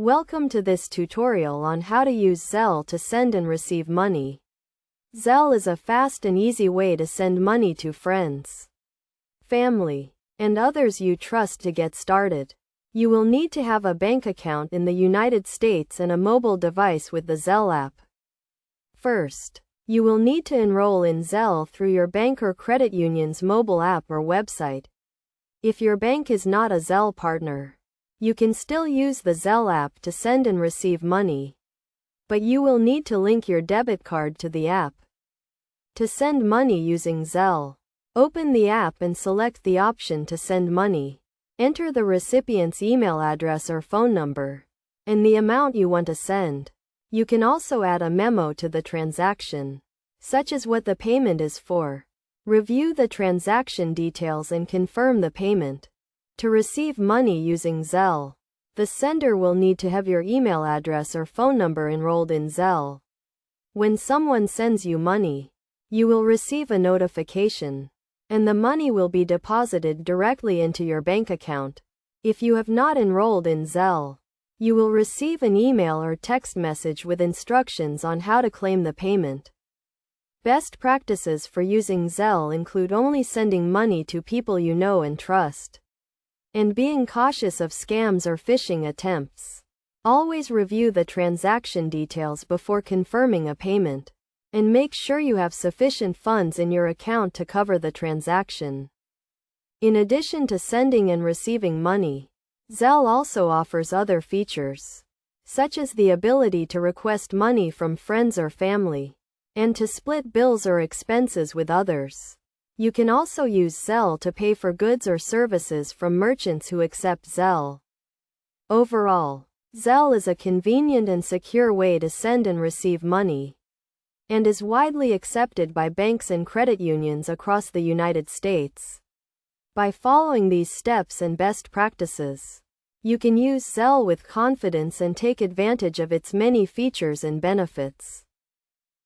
Welcome to this tutorial on how to use Zelle to send and receive money. Zelle is a fast and easy way to send money to friends, family, and others you trust. To get started, you will need to have a bank account in the United States and a mobile device with the Zelle app. First, you will need to enroll in Zelle through your bank or credit union's mobile app or website. If your bank is not a Zelle partner, you can still use the Zelle app to send and receive money, but you will need to link your debit card to the app. To send money using Zelle, open the app and select the option to send money. Enter the recipient's email address or phone number, and the amount you want to send. You can also add a memo to the transaction, such as what the payment is for. Review the transaction details and confirm the payment. To receive money using Zelle, the sender will need to have your email address or phone number enrolled in Zelle. When someone sends you money, you will receive a notification, and the money will be deposited directly into your bank account. If you have not enrolled in Zelle, you will receive an email or text message with instructions on how to claim the payment. Best practices for using Zelle include only sending money to people you know and trust, and being cautious of scams or phishing attempts. Always review the transaction details before confirming a payment, and make sure you have sufficient funds in your account to cover the transaction. In addition to sending and receiving money, Zelle also offers other features, such as the ability to request money from friends or family, and to split bills or expenses with others. You can also use Zelle to pay for goods or services from merchants who accept Zelle. Overall, Zelle is a convenient and secure way to send and receive money, and is widely accepted by banks and credit unions across the United States. By following these steps and best practices, you can use Zelle with confidence and take advantage of its many features and benefits.